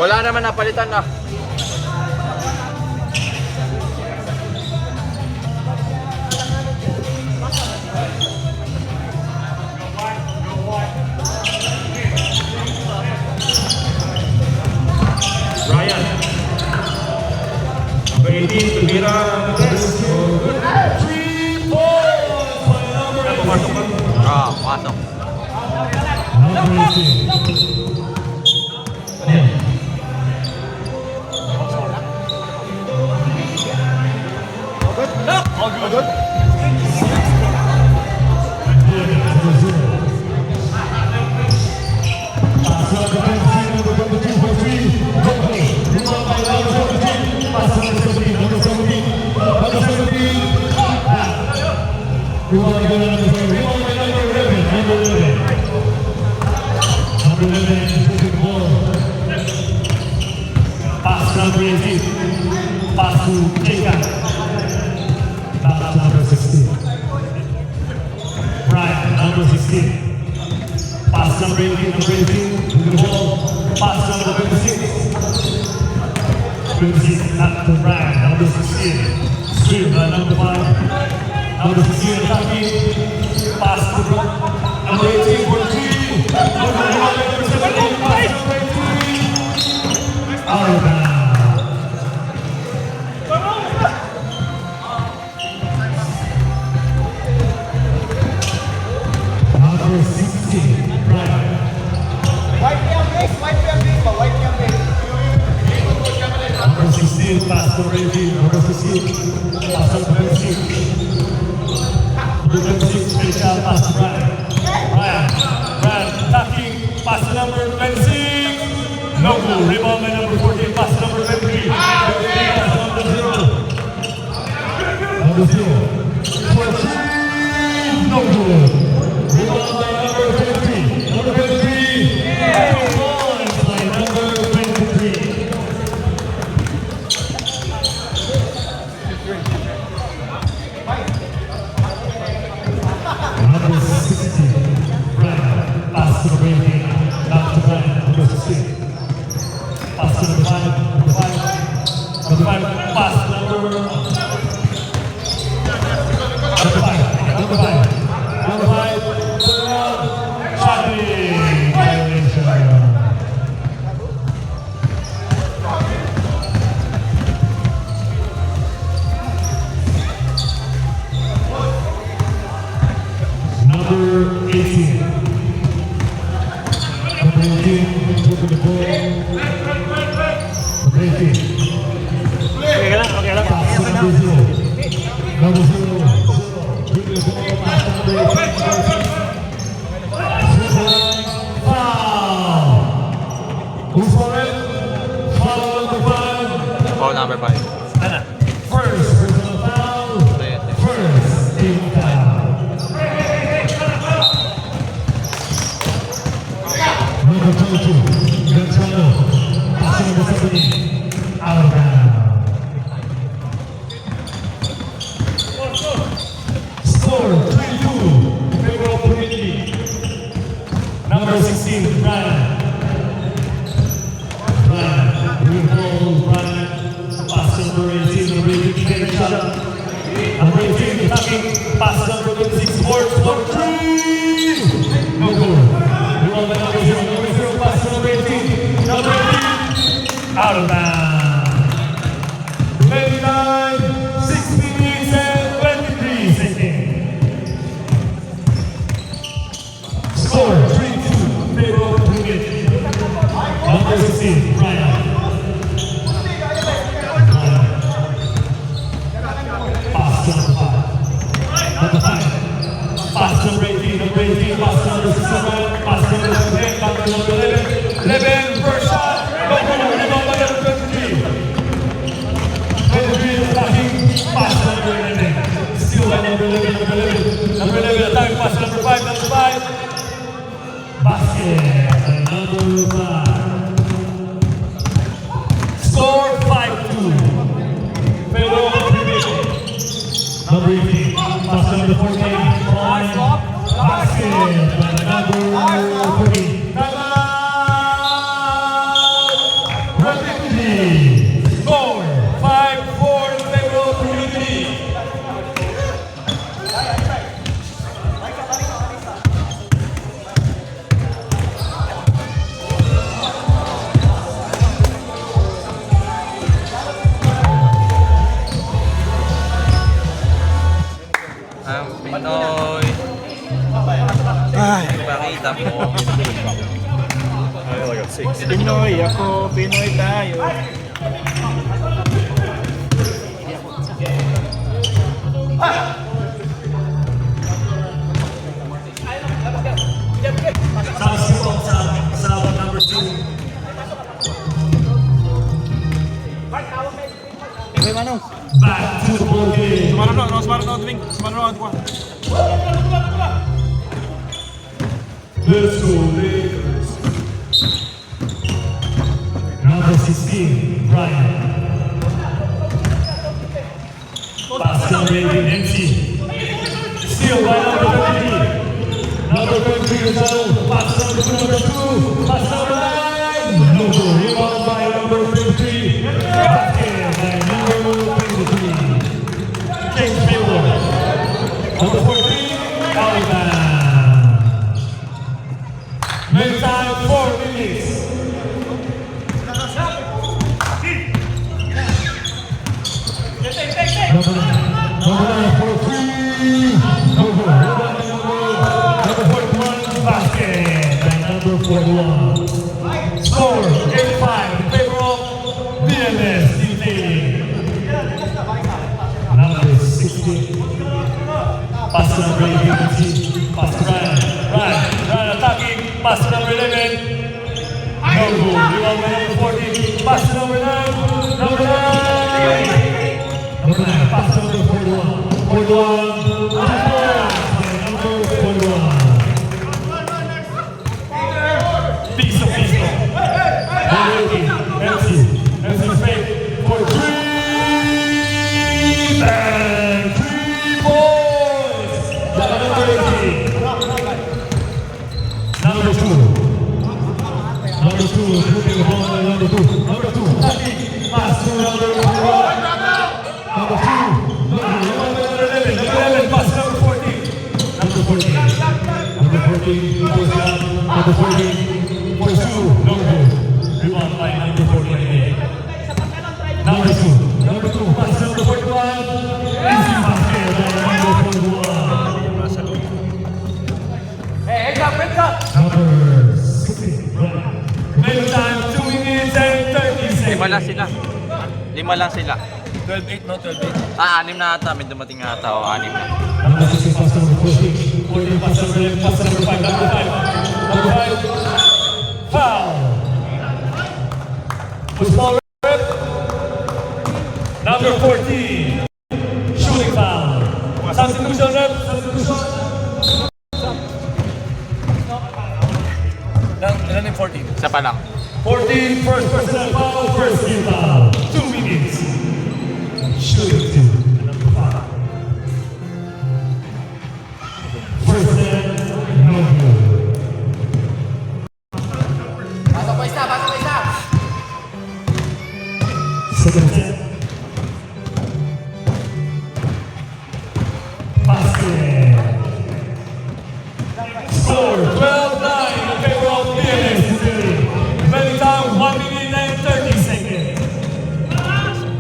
Wala naman napalitan na. Ryan. Number 18, tumira ang test. 3 points by number 18. Pasok. Number 18. Good. Pass number 18. Pass to Jacob. Back to number 16. Brian, number 16. Pass number 18, number 18. To the ball. Pass number 26. 26, back to Brian, number 16. Stream by number 5. Number 16, attacking. Pass to number 18 for 3. Number 17, pass number 18. Out of bounds. Number 16, Brian. Number 16, pass to Reggie. Number 16, pass to 26. Number 26, special pass to Brian. Brian, attacking, pass to number 26. No goal. Rebound by number 14, pass to number 23. 23, pass to number 0. Number 0. 14, no goal. Rebound by number 23. Number 23. 2 points by number 23. Number 16, Brian, pass to the Brady, back to Brian, number 16. Pass to number 5, number 5, number 5, pass number 5, number 5, number 5, shotting violation. Number 18. Number 18, taking the ball. Number 18. Pass to number 0. Number 0. Taking the ball, pass to number 18. Foul. Who's for it? Foul number 5. Foul number 5. First personal foul. First team foul. Number 22, Gonzalo, pass number 17, out of bounds. Score 3-2, in favor of Trinity. Number 16, Brian. Green ball, Brian, pass number 18, number 18, take a shot. Number 18, attacking, pass number 26, scores for 3. No goal. Rebound by number 0, number 0, pass to number 18. Number 18, out of bounds. Play time, 6 minutes and 23 seconds. Score 3-2, favor of Trinity. Number 16, Brian. Pass to number 5. Number 5. Pass to number 18, number 18, pass to number 61, pass to number 10, pass to number 11. 11, first shot, no goal, rebound by number 23. 23 is attacking, pass to number 11. Still by number 11, number 11. Number 11 attacking, pass to number 5, number 5. Basket by number 5. Score 5-2. Favor of Trinity. Number 18, pass to number 14, Brian. Basket by number 14. Rapidly. Score 5-4 in favor of Unity. Ang Pinoy. Pakita mo. Pinoy ako, Pinoy tayo. Basketball sa number 2. Hey, Manong. Back to the ball game. Sumarano, Dwing. Sumarano, ko. Let's go, Lakers. Number 16, Brian. Pass to number 18, MC. Steal by number 23. Number 23, Rizal. Pass to number 2. Pass to number 9. No goal. Rebound by number 23. Basket by number 23. James Taylor. Number 14, Oliver. Main time 4 minutes. Number 9 for 3. Number 41 basket by number 41. Score 85 in favor of BMS Detailing. Number 16. Pass to number 18. Pass to Ryan. Ryan attacking. Pass to number 11. No goal. Rebound by number 14. Pass to number 9. Number 9. Number 9. Pass to number 41. 41. Number 41. Piso. MC fake for 3. And 3 points. Number 18. Number 2. Number 2, moving the ball by number 2. Number 2, pass to number 1. Number 2, number 11, pass to number 14. Number 14, number 14, goes down. Number 14, for 2, no goal. Rebound by number 48. Number 2, pass to number 41. Easy basket by number 41. Number 16, right. Main time 2 minutes and 30 seconds. Lima lang sila. 12-8, no? 12-8. Anim na ata. May dumating na ata. O, anim na. Number 16 pass to number 14. 14 pass to number 11, pass to number 5. Number 5. Number 5. Foul. Who's foul rep? Number 14. Shooting foul. Substitution rep. Substitution. Ilan yung 14? Isa pa lang. 14, first personal foul, first team foul. 2 minutes. Shooting two. Number 5. First set, no good. Pasok pa isa. Second set. Basket. Score 12-9 in favor of BMS. Playing time 1 minute and 30 seconds.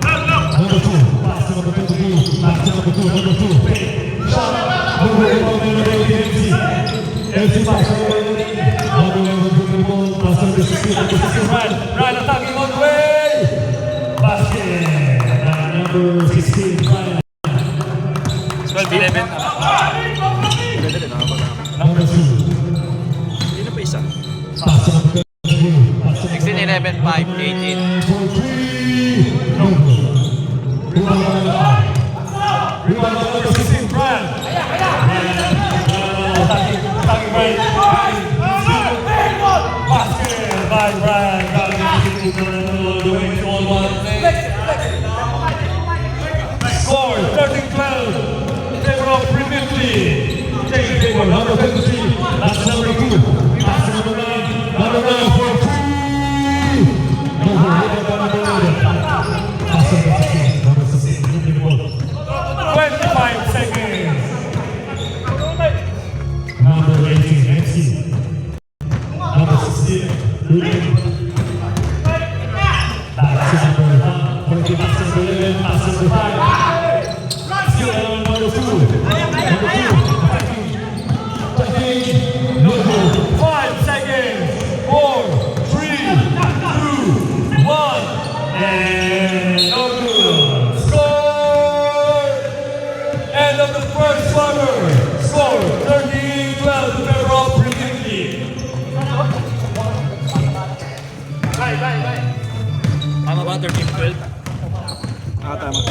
Number 2, pass to number 22. Pass to number 2, number 2. Fake. Shot. Number 8, number 8, MC pass to number 8. Number 11, pass to number 16. Number 16, Ryan attacking on the way. Basket. Number 16, Ryan. 12-11. Number 2. Hindi na pa isa. Pass to number 22. Pass to 16, 11, 5, 18. for 3. No good. Rebound by number 16, Brian. Attacking Brian. Basket by Brian. All the way to 1-1. Score 13-12. for number 53. That's number 2. Pass to number 9. Number 9 for 3. No good. Pass to number 16. Number 16. Moving the ball. 25 seconds. Number 18, MC. Number 16, Ruben. Pass to number 1. 40 pass to number 11. Pass to number 5. Still number 2. Number 2. Attacking. No good. 5 seconds. 4, 3, 2, 1. And no good. Score! End of the first quarter. Score 13-12 in favor of Brigidi. Tama ba? 13-12? Tama.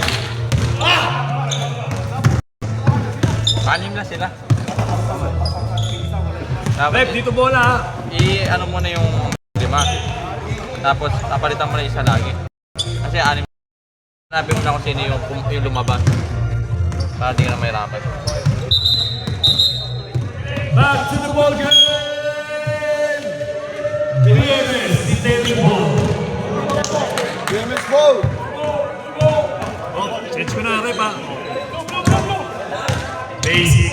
Anim na sila. Dapat Rep, dito bola ha. ano mo na yung 5. Tapos papalitan mo na isa lagi. Kasi anim. Hanapin mo na kung sino yung lumabas. Para di ka na mahirapan. Back to the ball game. BMS, detailing ball. BMS ball! Change ko na Rep ha. Basic.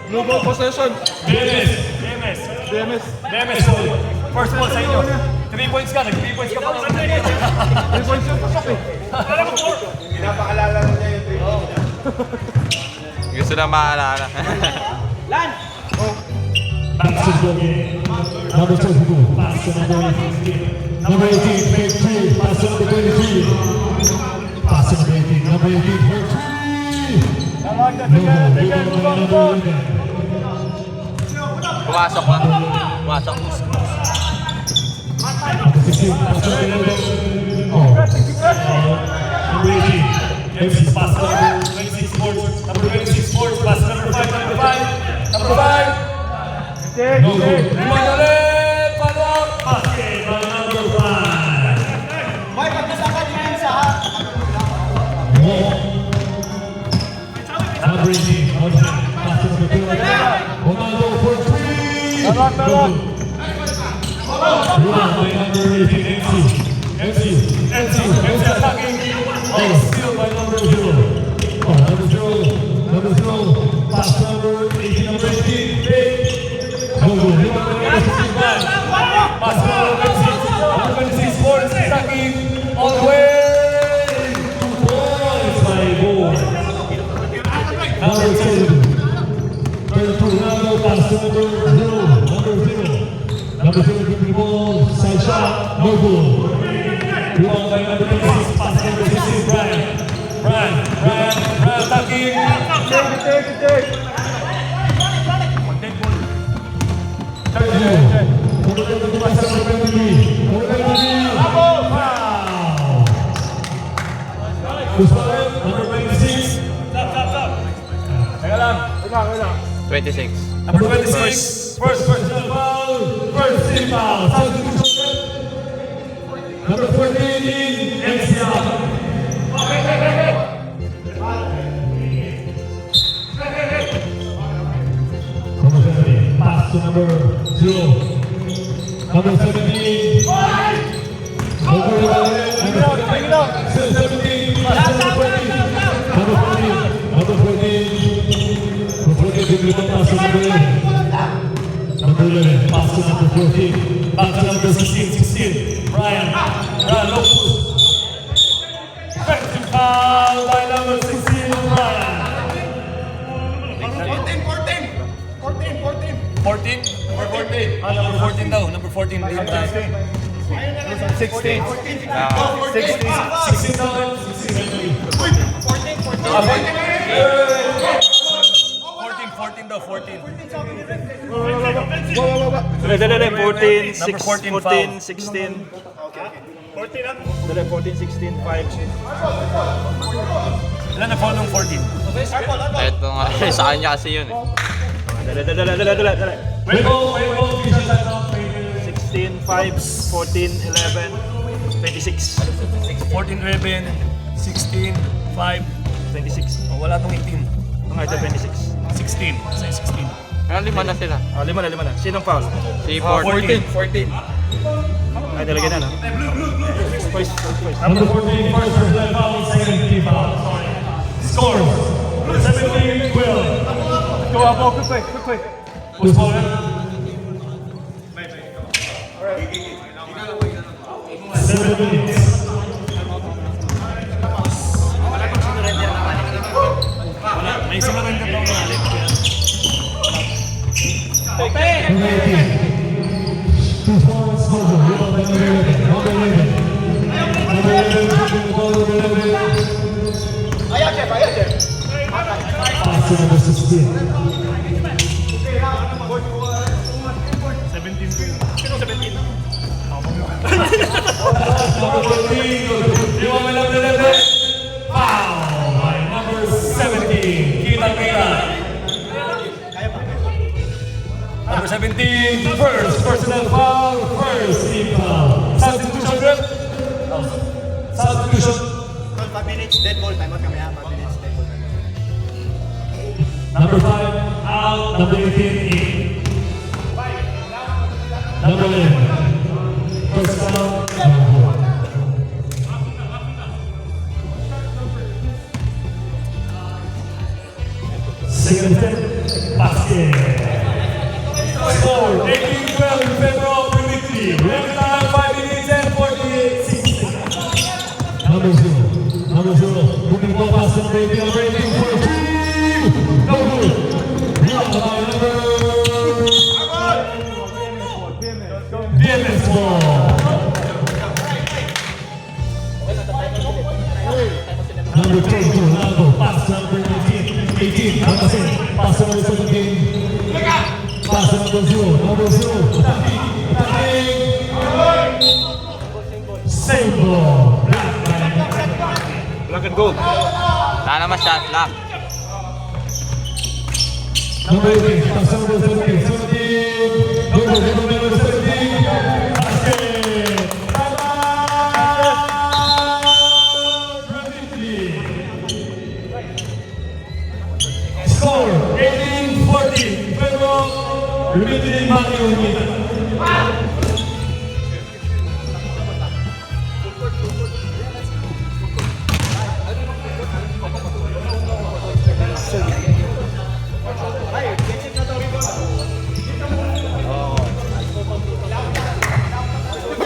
No ball possession. BMS. BMS. BMS, first ball sa inyo. 3 points ka, nag-3 points ka pa. 3 points yung pasok eh. Pinapaalala na niya yung 3 points. Gusto na maalala. Back to the ball game. Number 22, pass to number 18. Number 18, fake 3, pass to number 23. Pass to number 18, number 18, fake 3. No goal, number 11. Pumasok na. Pumasok. Number 16, pass to number 11. Oh. Number 18, MC, pass to number 26 sports. Number 26 sports, pass to number 5, number 5. Number 5. No goal. Rebound ulit, follow up. Basket by number 5. May pagkasaka din yun sa ha. Number 18, Austin, pass to number 2. Ronaldo for 3. No good. Rebound by number 18, MC attacking. Oh, steal by number 0. Oh, number 0, pass to number 18, number 18, big. No good. Rebound by number 65. Pass to number 26, sports attacking all the way. 2 points by Boy. Number 2, Ronaldo, pass to number 0. Number 0 giving the ball, side shot, no good. Rebound by number 26, pass to number 16, Brian attacking. Take. Third goal. Number 22, pass to number 23. Number 23, foul. Number 26. Stop. Teka lang. 26. Number 26, first foul, first team foul. Number 14, MCR. Number 17, pass to number 0. Number 17, number 17, pass to number 20. Number 14, give the pass to number 11. Number 11, pass to number 14. Back to number 16. Brian, no push. Effective foul by number 16, Brian. 14? Number 14. Number 14 daw. Number 14. 16. 16 down. 14 daw. 14. Dali, 14, Number 14 14, 16. 14 ah? Dali, 14, 16, 5. Ilan na foul ng 14? Ito nga, sa kanya kasi yun eh. Dali. Wait, 16, 5, 14, 11, 26. 14, 11, 16, 5. 26. Oh, wala tong 18. Mga ito 26. 16. Say 16. Kaya lima na sila. Lima na. Sinong foul? Si 14. 14. Ay, talaga na, no? First. Number 14, first personal foul, second team foul. Score 17-12. Go up, quick. Who's bowling? 7 minutes. May sumuran ka pa umalit. Number 18. 2 points, Mojo. Rebound by number 11. Number 11. Number 11, taking the ball, number 11. Pass to number 16. 17. Number 14, rebound by number 11. Foul by number 17. Kita. Number 17, first personal foul, first team foul. Substitution, rep. Substitution. 5 minutes, dead ball. Time out kami ha. 5 minutes, dead ball. Number 5, out. Number 18, in. Number 11, first foul, number 4. Second attempt, basket. Score 18-12 in favor of the victory. Real time 5 minutes and 48 seconds. Number 0, moving ball pass to number 18, number 18 for 3. No good. Rebound by number BMS ball. Number 10, Ronaldo, pass to number 18, Anderson, pass to number 17. Pass to number 0, attacking. Same ball. Black and gold. Wala naman shot clock. Number 18, pass to number 17. 17. Number 17. Basket. Score 18-14. Pero limited in money only.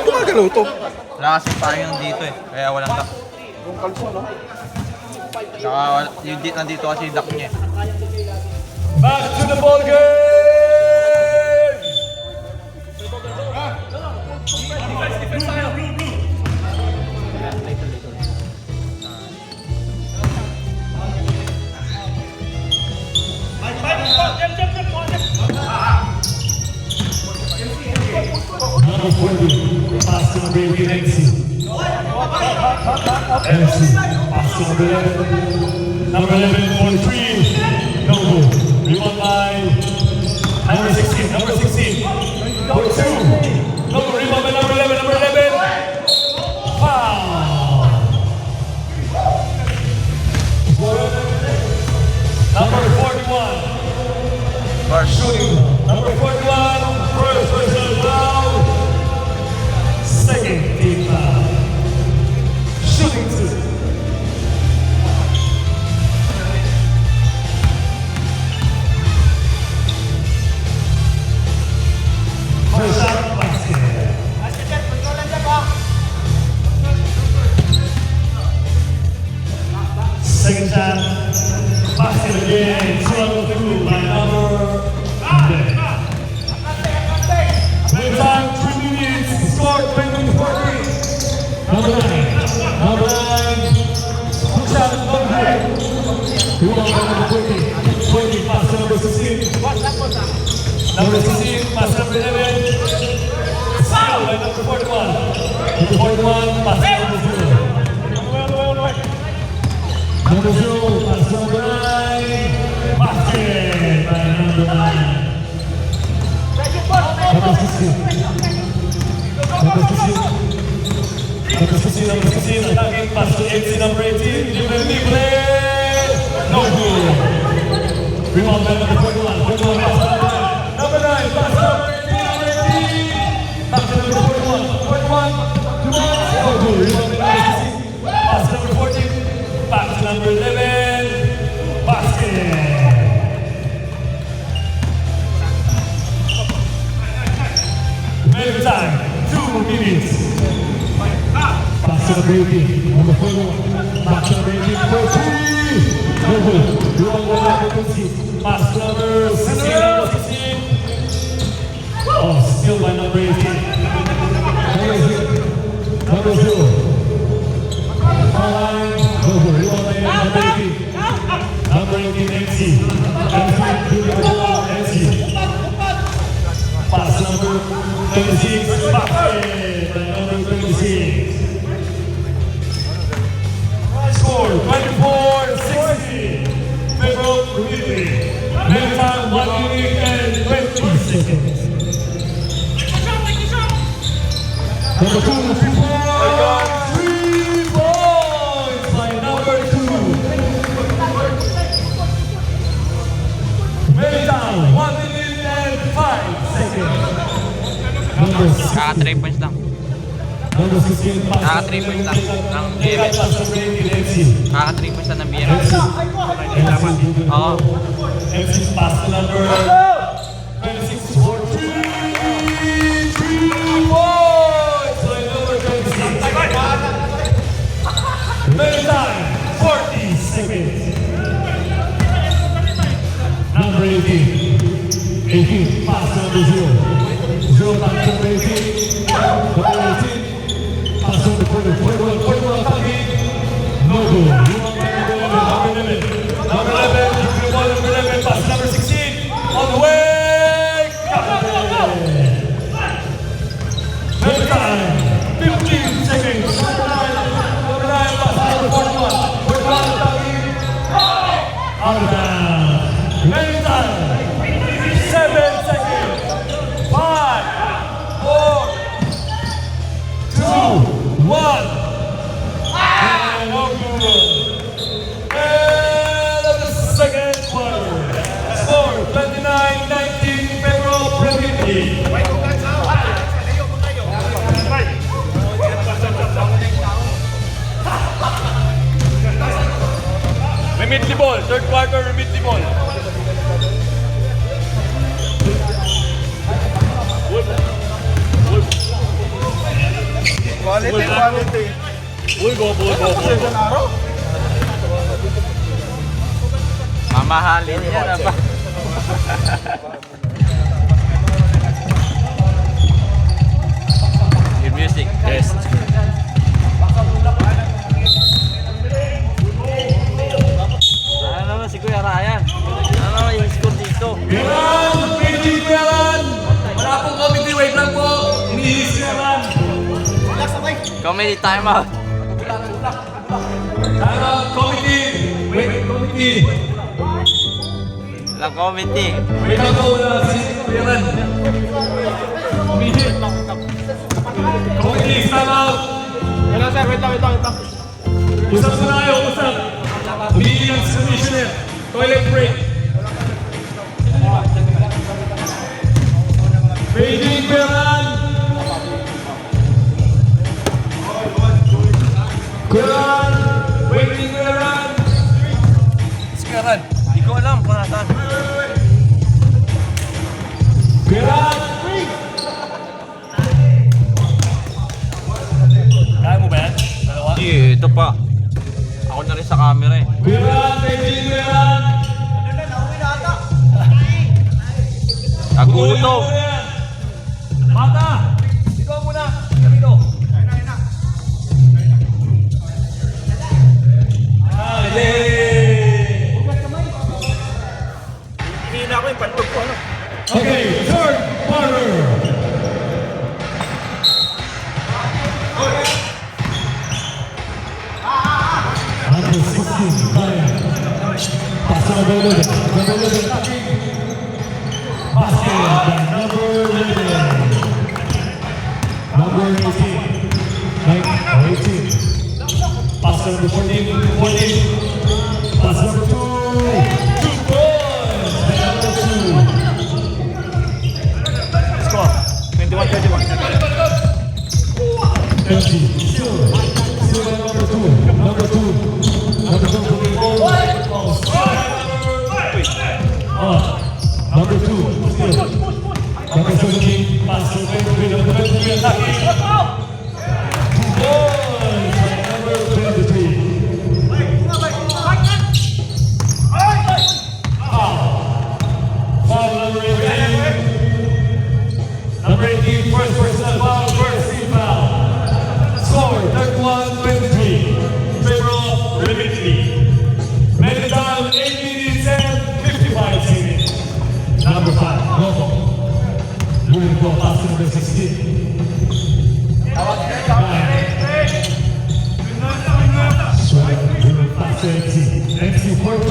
Gumagalaw to. Wala kasing payong dito eh. Kaya walang duck. Tsaka yung nandito kasi yung duck niya eh. Back to the ball game. Number 40, pass to number 18, MC. Pass to number 11. Number 11, 43, no good. Rebound by number 16, number 16. 42, no good. Rebound by number 11, number 11. Foul. Number 41. First. Shooting. Number 41, first personal foul. Second team foul. Shooting two. First shot, basket. Second shot, basket again. 2 by number 10. With time, 3 minutes, score 20-14. Number 9. Number 9. Two shot, no good. Rebound by number 20. 20, pass to number 16. Number 16, pass to number 11. Foul by number 41. Number 41, pass to number 0. Number 0, pass to number 9. Basket by number 9. Number 16. Number 16. Number 16, number 16, attacking, pass to 18, number 18. Libre. No good. rebound by number 41. 41 pass number 9. Pass number 18. Back to number 41. 41. No good. Rebound by number 16. Pass number 14. Back to number 11. Basket. Minute time. 2 minutes. Pass to number 18. Number 41. Back to number 18. For 3. No good. Rebound by number 16. Pass to number 16. Number 16. Oh, still by number 18. Number 0. Fine. No good. Rebound by number 18. Number 18, MC. MC. Pass number 26. Basket by number 26. Score 24-60. Federal Community. Minute time 1 minute and 20 seconds. Number 2, 3 points by number 2. Minute time 1 minute and 5 seconds. Number 6. Kaka 3 points lang. Number 16. Kaka 3 points lang ng BMS. Kaka 3 points lang ng BMS. Oo. MC pass number 26 for 3 points by number 26. Minute time 40 seconds. Number 18. 18 pass number 0. 0 back to number 18. Number 18. Pass number 41. 41 attacking. No good. Number 11. Number 11. Number 11. Pass number 16. On the way. Minute time 15 seconds. Number 9 pass number 41. 41 attacking. Out of bounds. Minute time 7 seconds. 5, 4, 2, 1. And no good. End of the second quarter. Score 29-19 Federal Premier League. Remit the ball. Third quarter, remit the ball. Quality, quality. Uy, go. Mamahalin yan, ba? Your music. Yes. Ano naman si Kuya Ryan? Ano naman yung score dito? Meron! Pagkakas meron! Wala pong committee, wait lang po! Inihis meron! Comedy timeout. Time out, committee! Wait, committee! Lang comedy. Wait lang po, wala si meron! Committee, time out! Wala sir, wait lang. Usap muna kayo, usap! Humingi ng commissioner! Toilet break! Beijing meron! Kuran! Waiting Kuran! Sikaran. Hindi ko alam kung nasaan. Kuran! Kaya mo ba yan? Dalawa? Hindi, ito pa. Ako na rin sa camera eh. Kuran! Beijing Kuran! Nagutom. Bata! Ikaw muna. Dito. Hihina ko yung pantog ko, ano? Okay, third quarter! Number 16, Brian. Pass to number 11. Number 11, attacking. Basket by number 11. Number 18. 18. Pass to number 14. 14. Pass number 2. 2 points. to number 16. Pass to MC. MC for 3.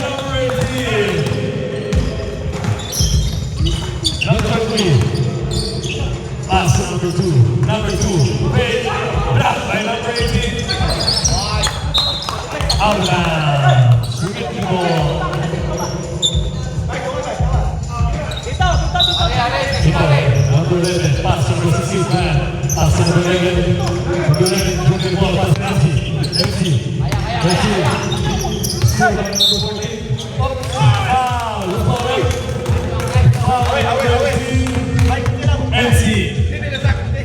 Number 18. Number 3. Pass to number 2. Number 2. Wait. Block by number 18. Outbound. Sweet ball. Number 11. Pass to number 16. Pass to number 11. Number 11. Broken ball. Pass to MC. MC. MC. Foul. MC.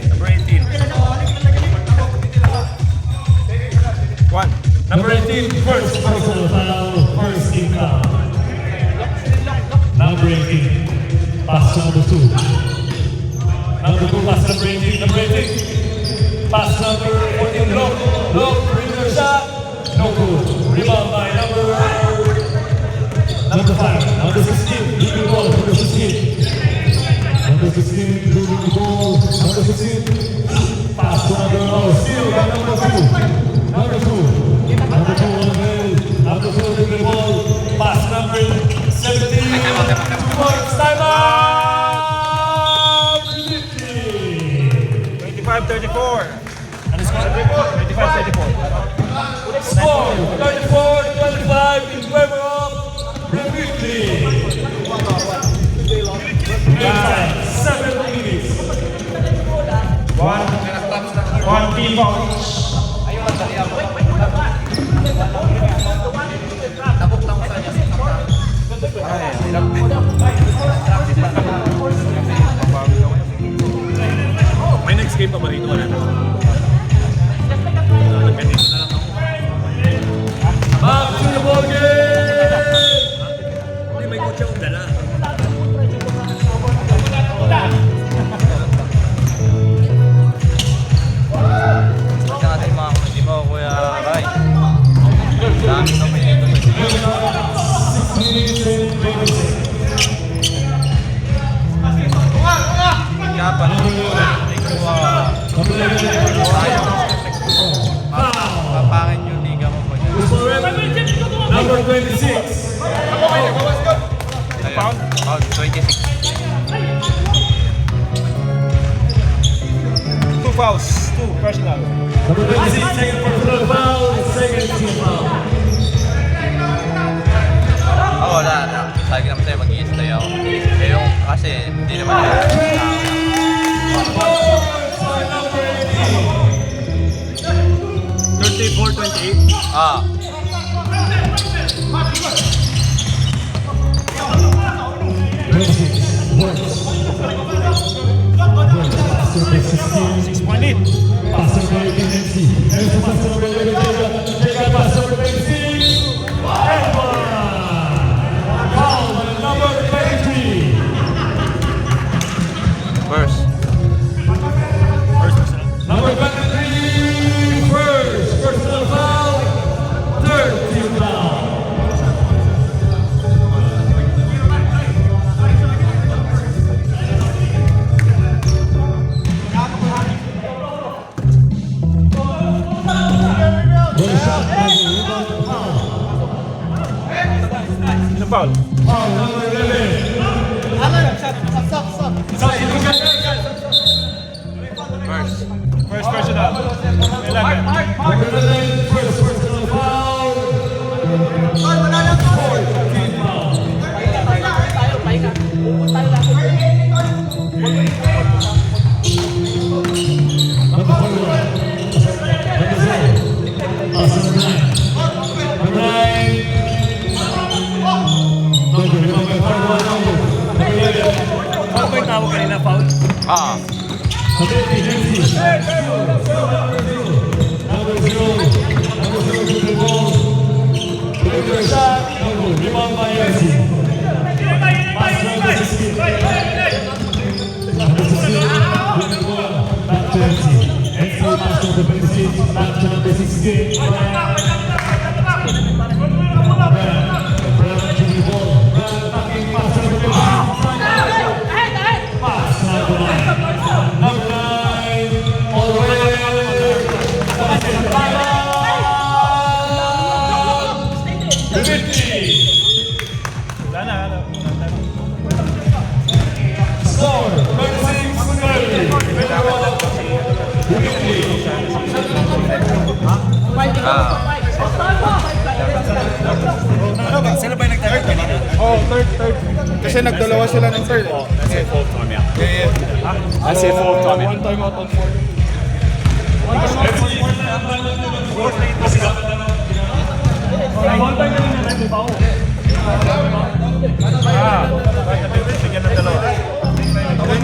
Number 18. One. Number 18, first personal foul, first team foul. Number 18, pass to number 2. Number 2, pass to number 18. Number 18, pass to number 14. Look, regular shot. No good. Rebound by number 5. Number 16, moving ball, number 16. Number 16, moving the ball. Number 16, pass to number 0. Still by number 2. Number 2. Number 2 on the field. Number 2 moving the ball. Pass number 17. Points, time out! 25-34. Ano score? 25-34. Score 34-25 in favor of the victory. Time 7 minutes. One team foul. May next game pa ba rito? Wala na. Ganito na lang ako. Back to the ball game. Hindi, may coach akong dala. Basta natin mga comedy mo, Kuya Rai. Dami na may dito sa dito. Kaya pa rin. Papangin yung liga mo pa dyan. Number 26. Foul? Foul, 26. 2 fouls. 2 personal. Number 26, second personal foul, second team foul. Oo, wala. Sabi naman sa'yo, mag-i-stay ako. Eh yung, kasi hindi naman Points by number 34-28. Ah, 6 point lead. Pass number 18, MC. MC pass number 11, Jacob pass number 26. And one. Foul by number 23. first. First personal. Number 23, first personal foul, third team foul. One shot by the rebound foul. Ilang foul? Foul number 11. First. First personal. 11. Number 11, first personal foul. Fourth team foul. Number 41. Number 0. Number 9. Number 9. Number 41 number. Number 11. Ano ba yung tawag kanina, foul? Ah, Number 50. Number 0. Number 0 to the ball. Number shot. Number rebound by MC. Pass number 16. Number 16. With the ball. Back to MC. MC pass number 26. Back to number 16. Brad to the ball. Brad attacking Wala na. Score 36-30. Sila ba yung nag-third kanina? Oh, third. Kasi nagdalawa sila ng third. That's a fault to him, yeah. Yeah. That's a fault to him. One time out on four. Bigyan ng dalawa. May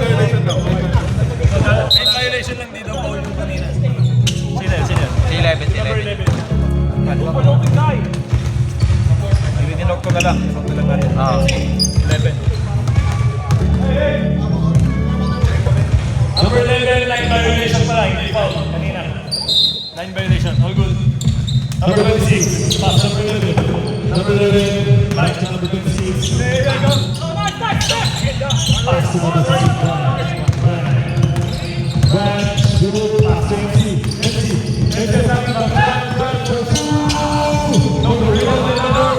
violation lang dito, Paul, yung kanina. Sino? Si 11, si 11. Tinok ko na lang. Tinok ko na lang. Oo. 11. Number 11, line violation pala, hindi foul. Kanina. Line violation, all good. Number 26, pass number 11. Number 11, back to number 26. There you go. Pass to number 6. Brad, dribble, pass to MC. MC coming back. Brad, for 2. No good, rebound, number.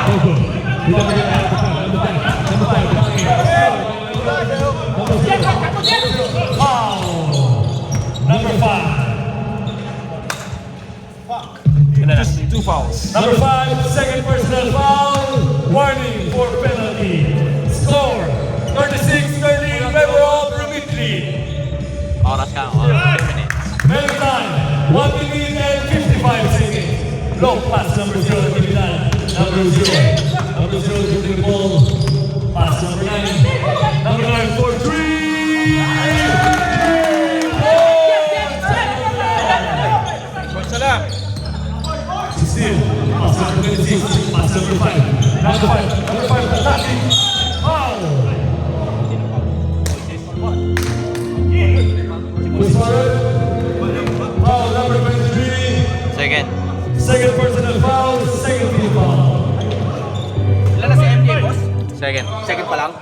No good. We don't get out of the back. Number 5, down here. Foul. Number 5. Just 2 fouls. Number 5, second personal foul. Warning for penalty. Score 36-30 in favor of Remitri. Oras ka, oras. 2 minutes. Melon time 1 minute and 55 seconds. Long pass number 0 to Milan. Number 0. Number 0 to the ball. Pass number 9. Number 9 for 3. Salam. 16. Pass number 26. Pass number 5. Number 5. Number 5. Attacking. Foul. Foul number 23. Second. Second personal foul. Second team foul. Ilan na si MJ, boss? Second. Second pa lang?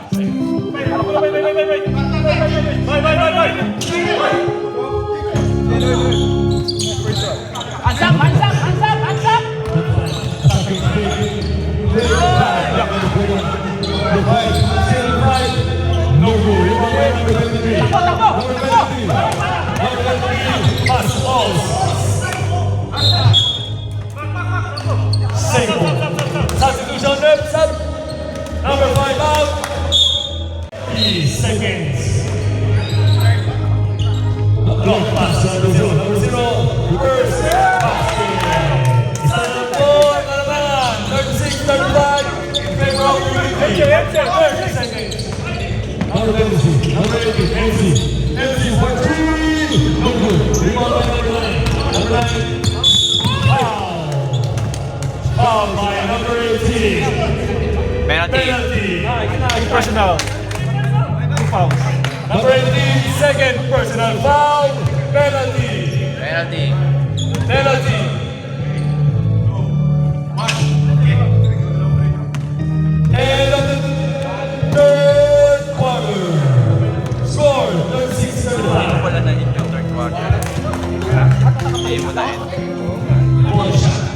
No goal. Number 23. Number 23. Number 23. Pass balls. Same ball. Substitution left side. Number 5 out. 3 seconds. Long pass number 0. Number 0. Reverse basket. Isa na po. Kalaban. 36-35. In favor of Unity. 30 seconds. Number 20. Number 18. MC. MC for 3. No good. Rebound by number 9. Number 9. Foul. Foul by number 18. Penalty. Penalty. Personal. 2 fouls. Number 18, second personal foul. Penalty. Penalty. Penalty. End of the third quarter. Score 36-35. Wala na yung third quarter. Hindi mo na yun. One shot.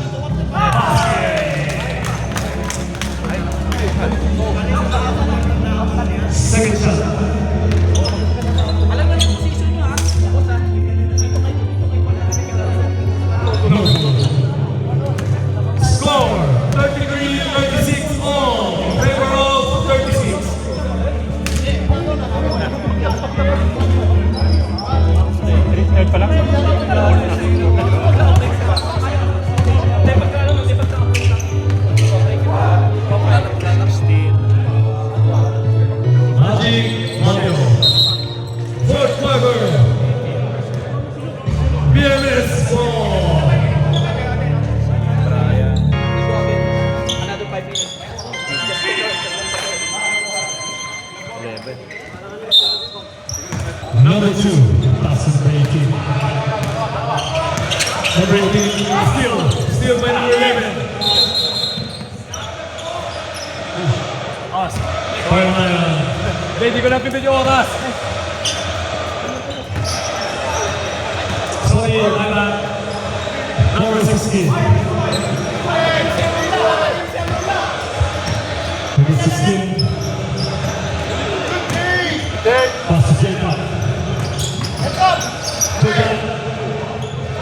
Second shot. Alam mo na yung position nyo, ha? Boss, ha? No. Score 33-36 all in favor of 36. Third pa lang. Steal. Magic Mario. Fourth quarter. BMS ball. Another 5 minutes. 11. Number 2, pass number 18. Number 18, still by number 11. Final line. Hindi ko na pipid yung oras. Sorry, I'm number 16.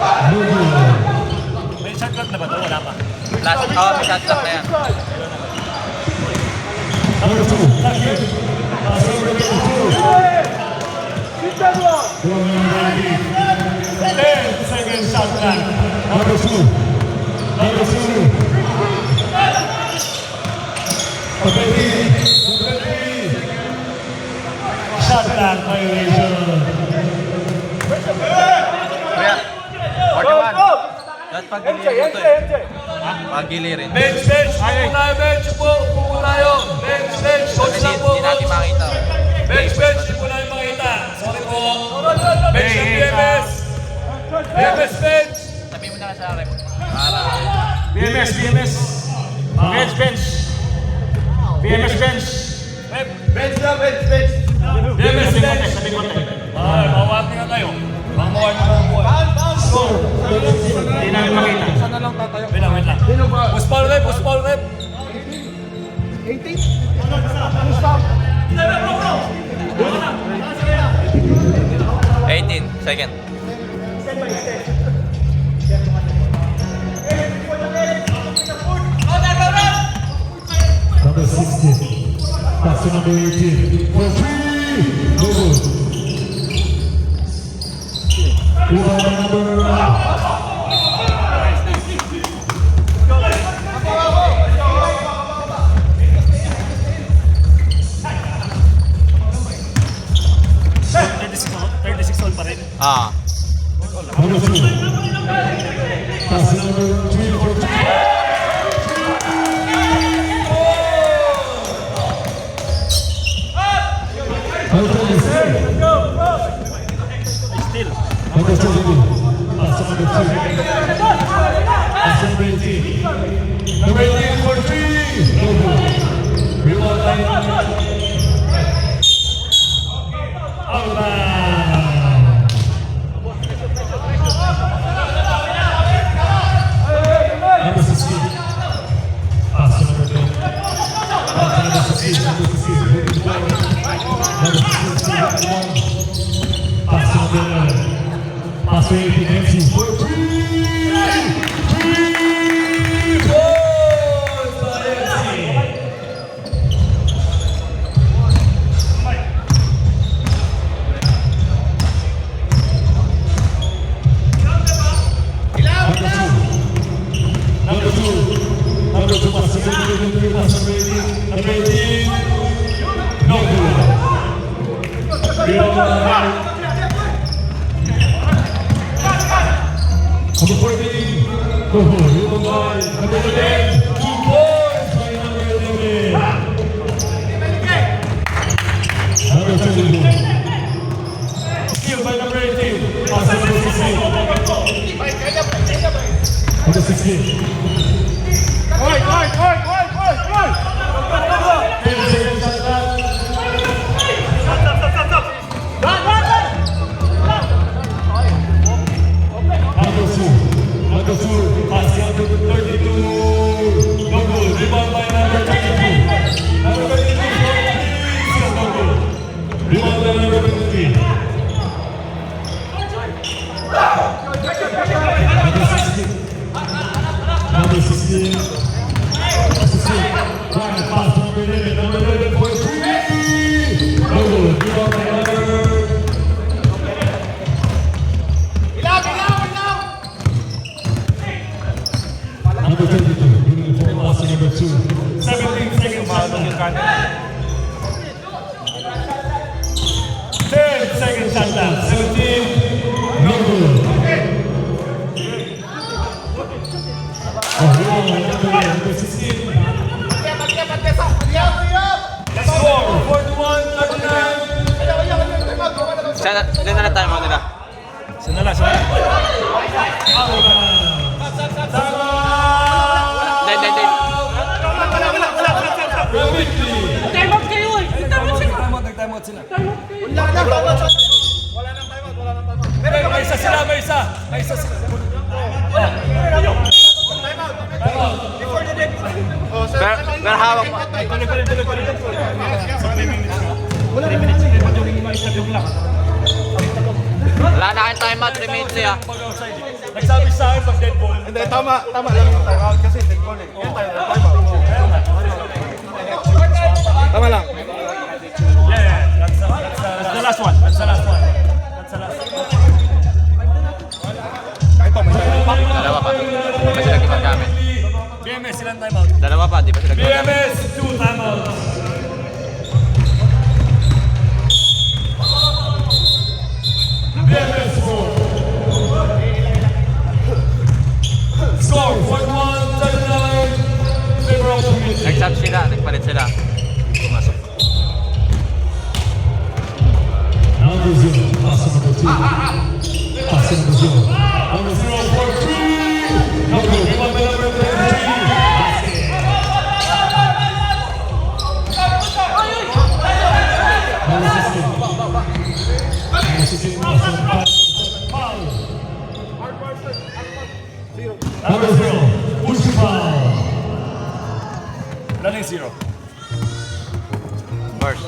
No good. May shot clock na ba ito? Wala pa. Last, may shot clock na yan. Number 2, Taki. Pass number 2. 10-second shot clock. Number 2. Number 2. Shot clock violation. Kuya, 41. Dapat pagilirin ito eh. Pagilirin. Bench, bench. Upo tayo, bench. Upo tayo. Bench, bench. Coach lang po. Hindi natin makita. Bench, bench. Hindi po namin makita. Sorry po. Bench ng BMS. BMS, bench. Sabi mo na sa rep. Para... BMS. Bench. BMS bench. Bench na, bench, bench. BMS, bench. Ay, mawati na kayo. Mawati na kayo. Hindi namin makita. Wait lang. Push ball rep, push ball rep. 18 second. Number 16. Pass to number 18. For 3. No good. Rebound number 36 all pa rin. number 2. Pass number 3 for 2. Still. Number 2. Pass to number 2. Pass to number 18. Number 18 for 3. No good. Rebound line. Number 16. Pass to number 10. Pass to number 16. Number 16. Number 16. Pass to number 11. Pass to 18. MC. For 3. 3 goals by MC. Number 2. Number 2. Pass to number 3. Pass to number 18. Number 18. No good. Rebound line. Number 14. No good. Rebound line. Number 11. 2 points by number 11. Number 22. Steal by number 18. Pass to number 16. Number 16. 10 seconds shot clock. Number 2. Number 2. Pass number 32. No good. Rebound by number 32. Number 32. Still no good. Rebound by number 23. Number 16. Number 16. Right, pass to number 11. Number 11 for 3. No good. Rebound by number... Number 32. Uniform pass to number 2. 17 seconds. 10 seconds shot clock. 17. No good. Number 16. Score 41-39. Diyan na lang tayo mga nila. Sana lang. Hindi. Timeout kayo eh! Timeout sila! Nag-timeout sila. May isa sila. Pero hawak mo. Wala na kayong timeout, 3 minutes ah. Pag-outside eh. Nagsabi sa akin pag dead ball. Hindi, tama lang yung time out kasi dead ball eh. Yung time out. Tama lang. Yeah. That's the last one. That's the last one. Ito, may time out. Dalawa pa. Di pa sila gumagamit. BMS, ilang timeout? Dalawa pa, di pa sila gumagamit. BMS, 2 timeouts. BMS 4. Score 41, 39. Favor of community. Nag-sub sila, nagpalit sila. Pumasok. Number 0, pass number 2. Pass number 0. Number 0 for 3. Number 3. Number 0, push foul. Running 0. First.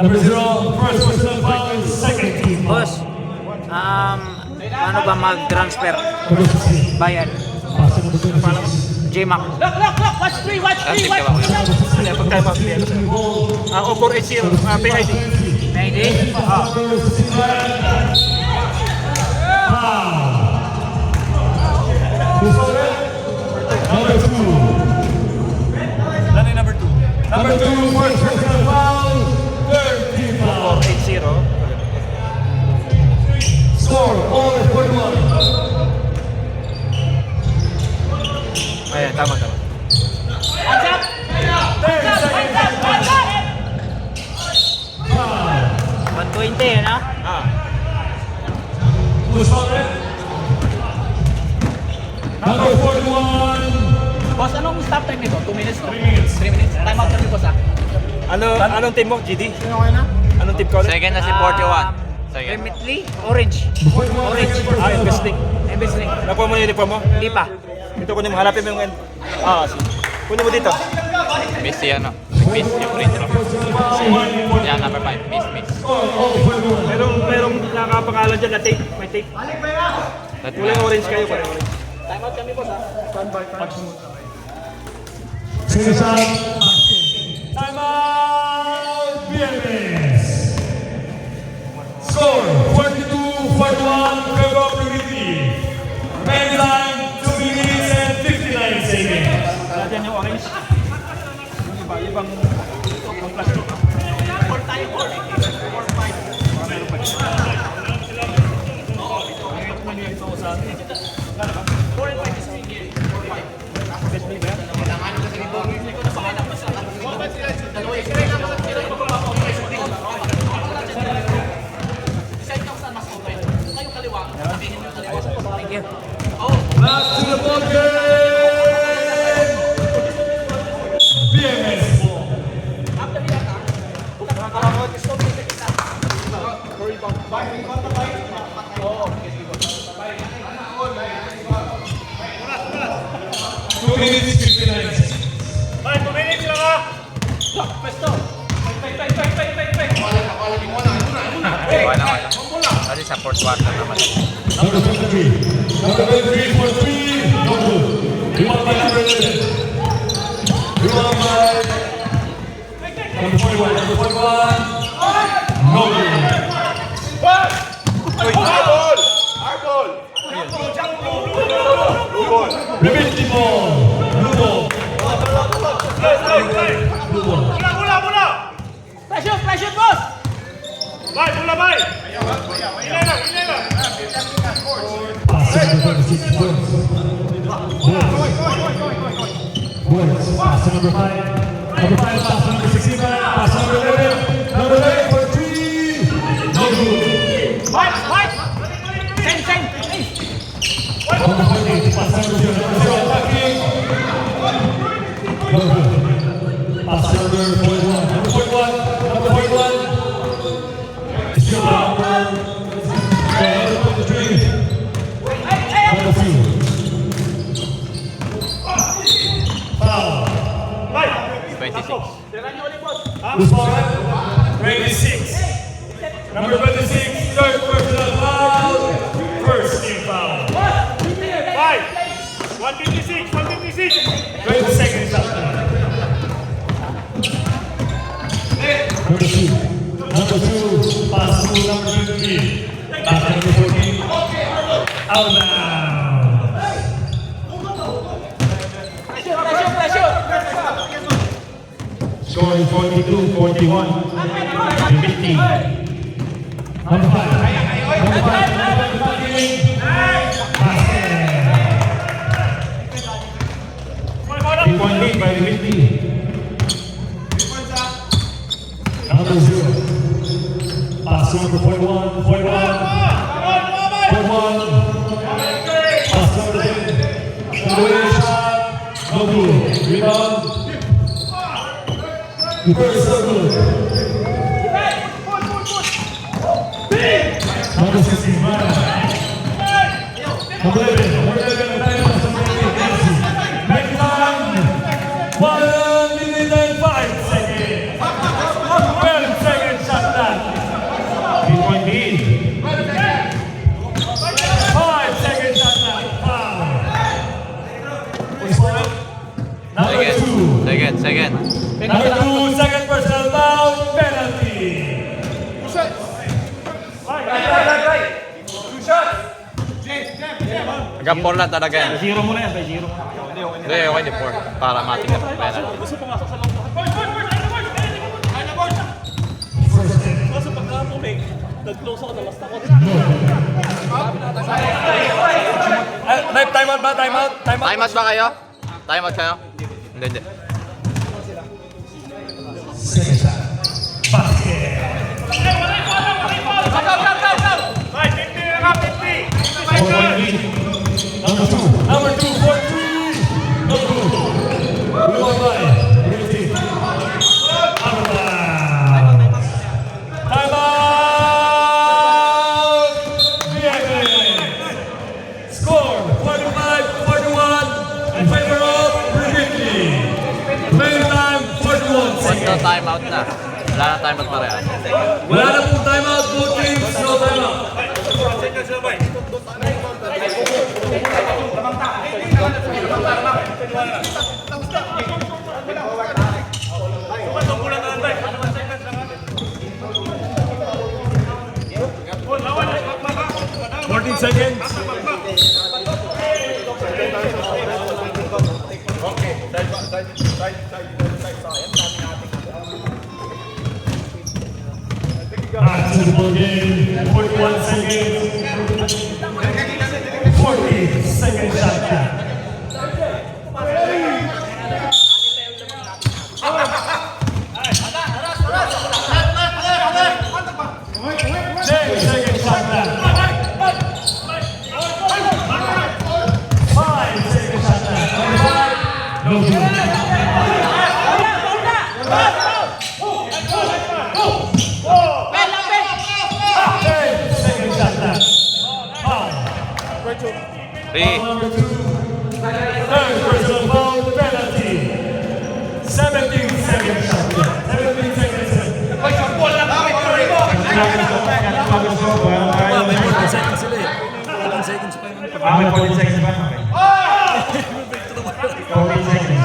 Number 0, first personal foul, second team foul. Boss, paano ba mag-transfer? Number 16, Bayad. pass number 26. JMAC. Look! Watch 3! Watch 3! Active ka Watch ba? 3! Hindi, pag time out, BMS. O 480, PID. Maybe? Number 2. Running number 2. Number 2, first personal foul, third team foul. 480. Score, all 41. Ayan, tama. Hands up! 10 seconds. 120 yun, ha? Who's on it? Number 41. Boss, anong stop time nito? 2 minutes, no? 3 minutes. 3 minutes. Time out kami, boss, ah. Anong team mo, GD? Anong team ko ulit? Second na si 41. Second. Permitly? Orange. Orange. Investing. Investing. Nakuha mo yung uniform mo? Hindi pa. Ito kunin mo, hanapin mo yung... sige. Kunin mo dito. Miss si ano. Miss yung free throw. Yan, number 5. Miss. Merong nakapangalan dyan na tape. May tape. That Kulay orange kayo, kulay orange. Time out kami, boss, ah. Finish up. Time out, BMS. Score, 42-41, favor of community. Main line, 2 minutes and 59 seconds. Dyan yung orange. Yung ibang plastic. Thank you. Back to the ball game. BMS 4. Two minutes, 59 seconds. Wala. Kasi sa fourth quarter naman. Number 23. Number 23 for 3. No good. Rebound by number 11. Rebound by number 41. Number 41. No good. Repeat the ball. Blue ball. Blue ball. Flash shoot, boss! Pass number 26. Boards. Pass number 5. Number 5, pass number 16. Pass number 11. Number 11 for 3. No good. White! Same! Hey! Number 48, pass number 0. Number 0 attacking. No good. Pass number 41. Number 41. Number 41. Still number 23. Number 2. Foul. 26. Who's on it? 26. Number 26, third personal foul. 156, 156. 20 seconds shot clock. Number 2. Number 2, pass to number 23. Back to number 14. Out of bounds. Scoring 42-41. 50. Number 5. Number 5. Basket. 3-point lead by 50. Number 0. Pass to number 41. 41. 41. Pass to number 10. Number shot. No good. Rebound. First no good. Number 16. Number 11. Number 11. Back line. 1 minute and 5 seconds. 12 seconds shot clock. 3-point lead. 5 seconds shot clock. Foul. What's for it? Number 2. Second. Number 2, second personal foul, penalty. Hanggang 4 lang talaga yan. Zero muna yan, by zero. Hindi, okay di 4. Para mating na penalty. Gusto pumasok sa loob. Kaso pagka tumig, nag-close ako, nalast ako. Time out ba? Time out? Timeout ba kayo? Timeout kayo? Hindi. Second shot. Basket. Number 2. Number 2, 4-3. No good. Rebound by 50. Out of bounds. Time out. Score 45-41 in favor of Rivitti. Playing time 41 seconds. No timeout na. Wala na timeout parehas. Wala na pong timeout, both teams, no timeout. Seconds. Back to the ball game. 41 seconds. 40 seconds shot clock. No good. 10 seconds shot clock. Foul. 3. Number 2. Third personal foul penalty. 17 seconds shot clock. 17 seconds. May 14 seconds sila eh. 14 seconds pa yun. May 40 seconds ba? Okay. 40 seconds.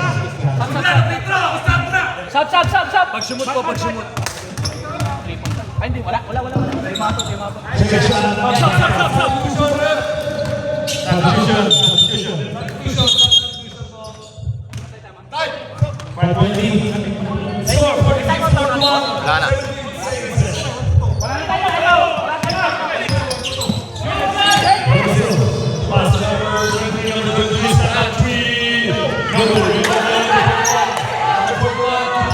Stop! Pagsumot po, pagsumot. Ay, hindi. Wala. Mato. Second shot. Stop! Substitution. 5-20. Score 46-41. Wala na. Pass number 20 on the good list at 3. No good. Rebound. 2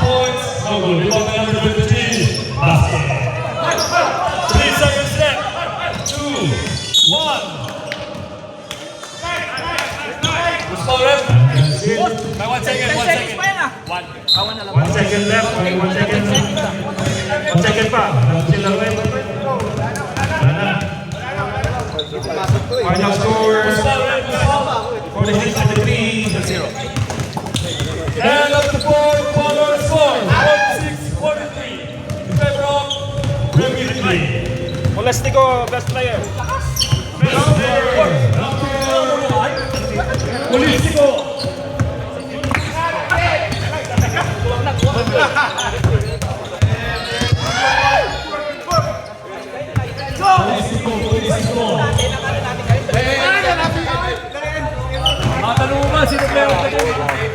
points. No good. Rebound by number 23. Basket. 3 seconds left. 2, 1. Who's foul ref? May 1 second, 1 second. Pa yan ah. 1 second left. May 1 second. 1 second pa. Still away. Final score. Who's foul ref? 46-43. And up the board, final score. 46-43. In favor of Rivitti. Molestico, best player. Best player. Number Balístico. Balístico. Matanong mo ba? Sino player of the game?